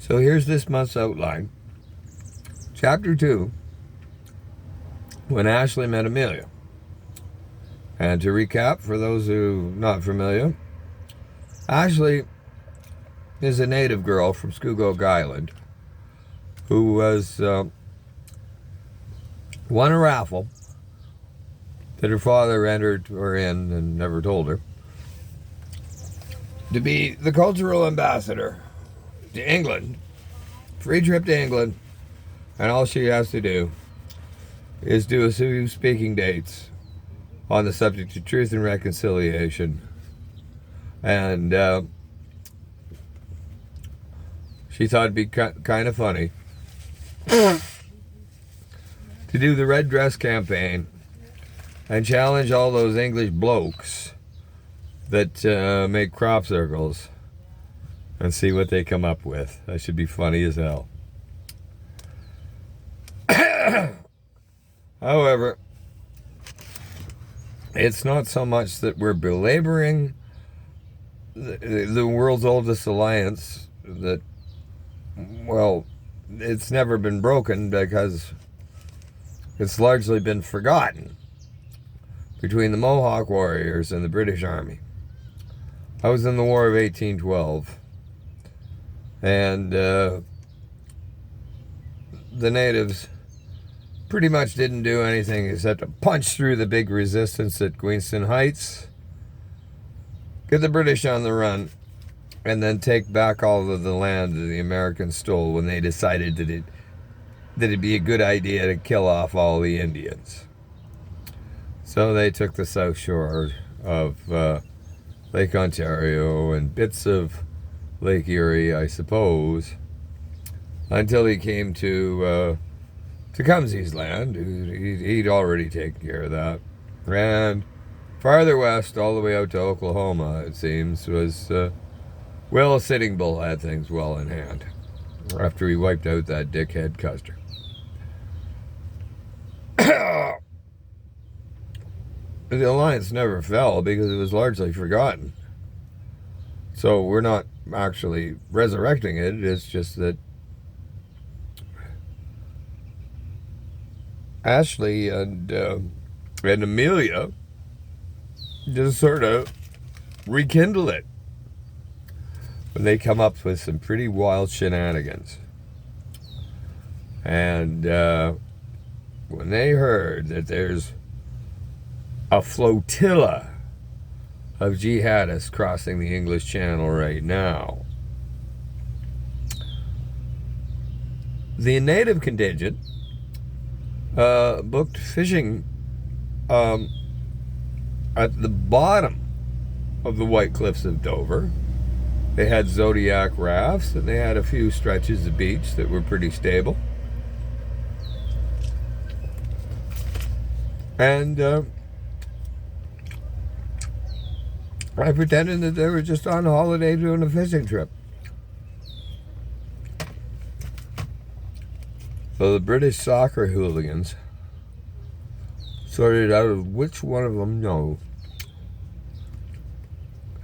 So here's this month's outline. Chapter 2, When Ashley Met Amelia. And to recap, for those who are not familiar, Ashley is a native girl from Scugog Island who was won a raffle that her father entered her in and never told her, to be the cultural ambassador to England. Free trip to England, and all she has to do is do a few speaking dates on the subject of truth and reconciliation. And she thought it'd be kind of funny to do the red dress campaign and challenge all those English blokes that make crop circles and see what they come up with. That should be funny as hell. However, it's not so much that we're belaboring the world's oldest alliance that, well, it's never been broken because it's largely been forgotten between the Mohawk warriors and the British Army. I was in the War of 1812, and the natives pretty much didn't do anything except to punch through the big resistance at Queenston Heights, get the British on the run, and then take back all of the land that the Americans stole when they decided that it'd be a good idea to kill off all the Indians. So they took the south shore of Lake Ontario and bits of Lake Erie, I suppose, until he came to Tecumseh's land. He'd already taken care of that. And farther west, all the way out to Oklahoma, it seems, was Will Sitting Bull had things well in hand after he wiped out that dickhead Custer. The alliance never fell because it was largely forgotten. So we're not actually resurrecting it. It's just that Ashley and Amelia just sort of rekindle it when they come up with some pretty wild shenanigans. And when they heard that there's a flotilla of jihadists crossing the English Channel right now, the native contingent booked fishing at the bottom of the White Cliffs of Dover. They had Zodiac rafts, and they had a few stretches of beach that were pretty stable. And I pretended that they were just on holiday doing a fishing trip. So the British soccer hooligans sorted out of which one of them know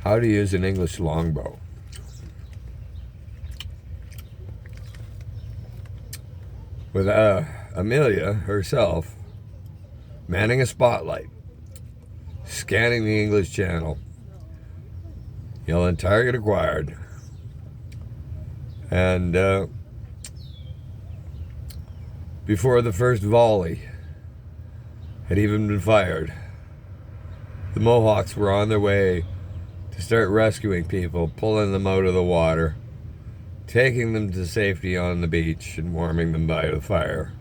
how to use an English longbow. With Amelia herself manning a spotlight, scanning the English Channel, yelling "target acquired." And before the first volley had even been fired, the Mohawks were on their way to start rescuing people, pulling them out of the water, taking them to safety on the beach, and warming them by the fire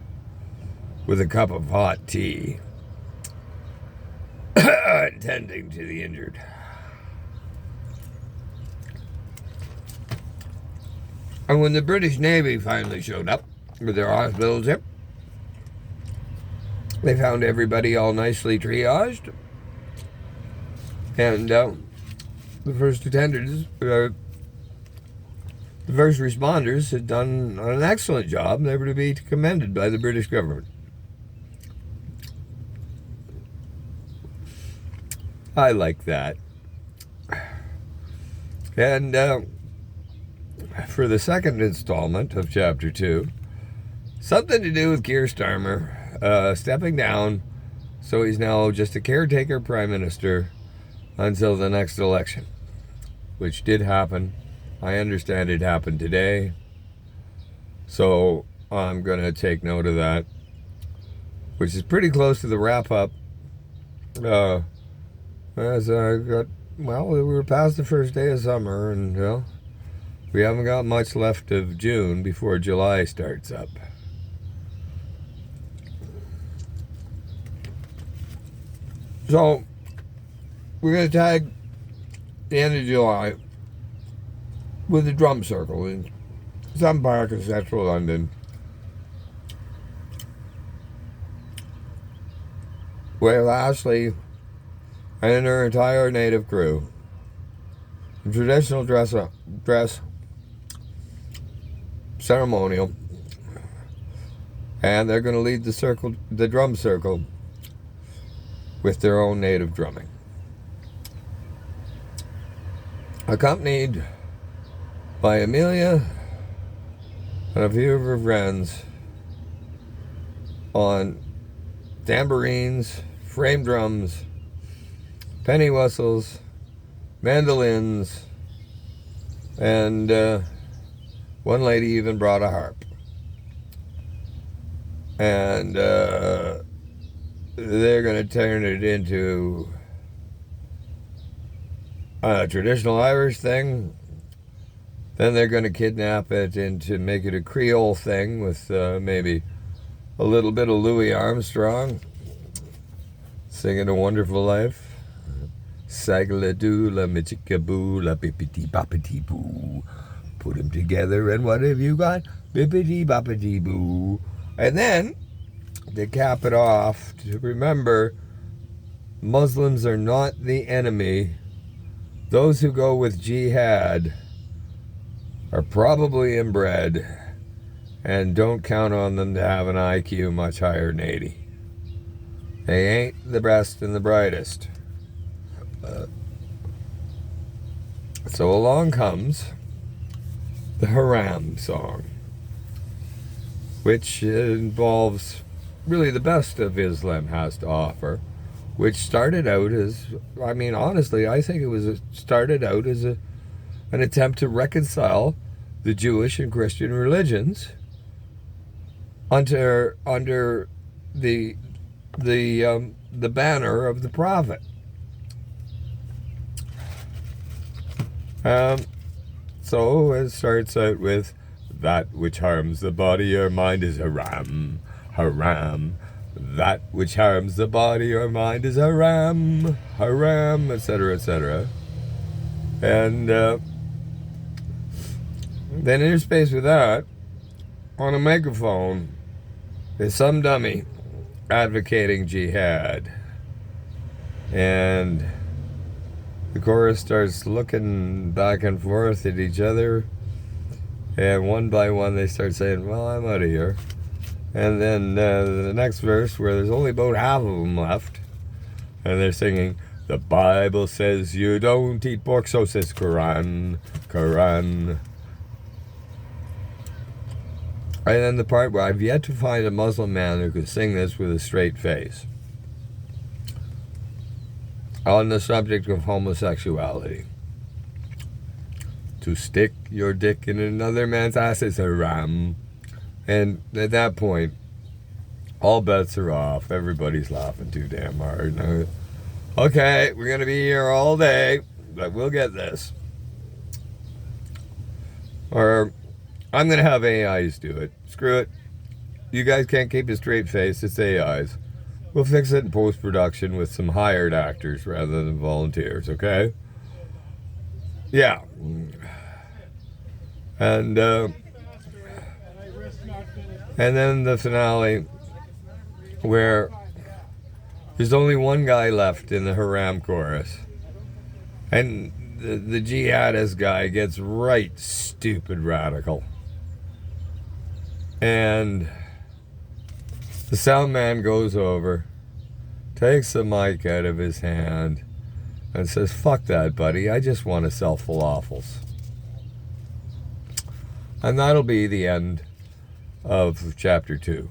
with a cup of hot tea, tending to the injured. And when the British Navy finally showed up with their hospital ship, they found everybody all nicely triaged, and the first attenders, the first responders had done an excellent job, and they were to be commended by the British government. I like that. And for the second installment of Chapter 2. Something to do with Keir Starmer stepping down, so he's now just a caretaker prime minister until the next election, which did happen. I understand it happened today, so I'm going to take note of that, which is pretty close to the wrap-up. As I got, well, we were past the first day of summer, and, well, we haven't got much left of June before July starts up. So, we're going to tag the end of July with a drum circle in some park in central London, where Ashley and her entire native crew, in traditional dress ceremonial, and they're going to lead the drum circle, with their own native drumming, accompanied by Amelia and a few of her friends on tambourines, frame drums, penny whistles, mandolins, and one lady even brought a harp. And they're going to turn it into a traditional Irish thing. Then they're going to kidnap it into make it a Creole thing with maybe a little bit of Louis Armstrong singing A Wonderful Life. Sagala-doo, la michika-boo, la bippity-boppity-boo. Put them together and what have you got? Bippity-boppity-boo. And then, to cap it off, to remember, Muslims are not the enemy. Those who go with jihad are probably inbred and don't count on them to have an IQ much higher than 80. They ain't the best and the brightest. So along comes the Haram song, which involves really the best of Islam has to offer, which started out as, I mean, honestly, I think it started out as an attempt to reconcile the Jewish and Christian religions under the banner of the Prophet. So it starts out with, that which harms the body or mind is haram, haram. That which harms the body or mind is haram, haram, etc., etc. And then interspaced with that, on a microphone, is some dummy advocating jihad. And the chorus starts looking back and forth at each other, and one by one they start saying, well, I'm out of here. And then the next verse, where there's only about half of them left, and they're singing, the Bible says you don't eat pork, so says Quran, Quran. And then the part where I've yet to find a Muslim man who could sing this with a straight face, on the subject of homosexuality. To stick your dick in another man's ass is haram. And at that point, all bets are off. Everybody's laughing too damn hard. Now, okay, we're going to be here all day, but we'll get this. Or I'm going to have AIs do it. Screw it. You guys can't keep a straight face. It's AIs. We'll fix it in post-production with some hired actors rather than volunteers, okay? Yeah. And then the finale, where there's only one guy left in the haram chorus. And the jihadist guy gets right stupid radical. And the sound man goes over, takes the mic out of his hand, and says, fuck that, buddy. I just want to sell falafels. And that'll be the end of Chapter 2.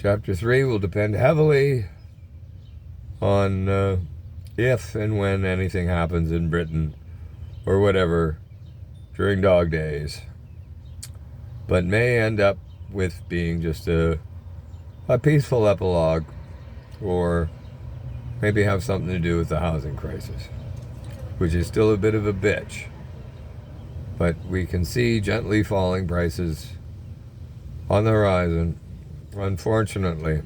Chapter 3 will depend heavily on if and when anything happens in Britain or whatever during dog days, but may end up with being just a peaceful epilogue, or maybe have something to do with the housing crisis, which is still a bit of a bitch. But we can see gently falling prices on the horizon. Unfortunately,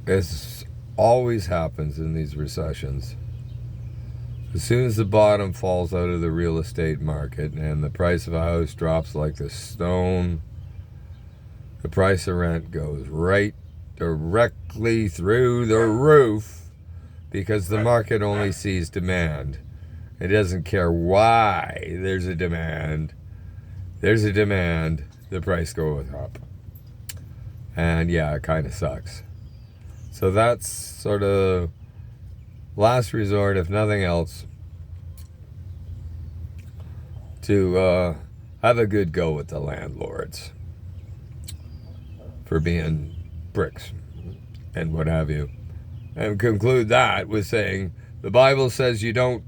as always happens in these recessions, as soon as the bottom falls out of the real estate market and the price of a house drops like a stone, the price of rent goes right directly through the roof, because the market only sees demand. It doesn't care why there's a demand. There's a demand, the price goes up. And yeah, it kind of sucks. So that's sort of last resort, if nothing else, to have a good go with the landlords for being bricks and what have you. And conclude that with saying the Bible says you don't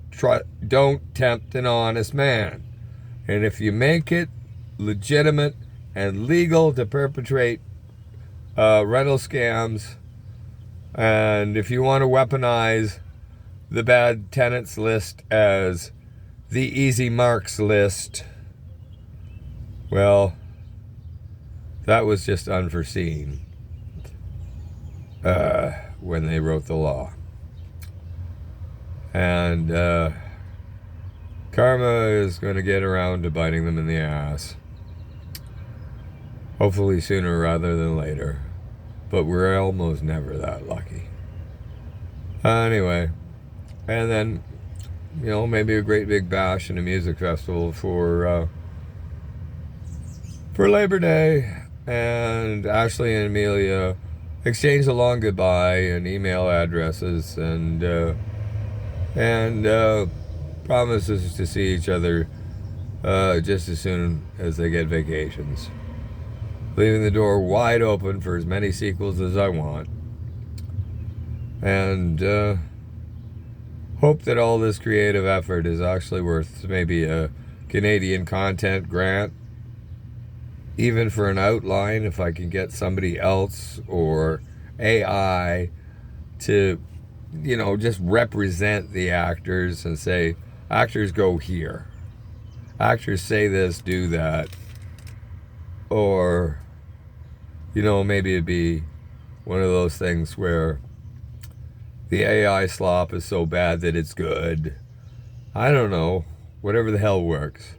tempt an honest man. And if you make it legitimate and legal to perpetrate rental scams, and if you want to weaponize the bad tenants list as the easy marks list, well, that was just unforeseen when they wrote the law. And karma is going to get around to biting them in the ass. Hopefully sooner rather than later. But we're almost never that lucky. Anyway, and then, maybe a great big bash and a music festival for Labor Day. And Ashley and Amelia exchange a long goodbye and email addresses, and promises to see each other just as soon as they get vacations. Leaving the door wide open for as many sequels as I want. And hope that all this creative effort is actually worth maybe a Canadian content grant, even for an outline, if I can get somebody else or AI to, just represent the actors and say, actors go here. Actors say this, do that. Or, maybe it'd be one of those things where the AI slop is so bad that it's good. I don't know. Whatever the hell works.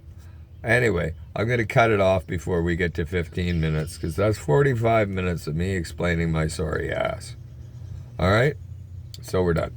Anyway, I'm going to cut it off before we get to 15 minutes, because that's 45 minutes of me explaining my sorry ass. All right? So we're done.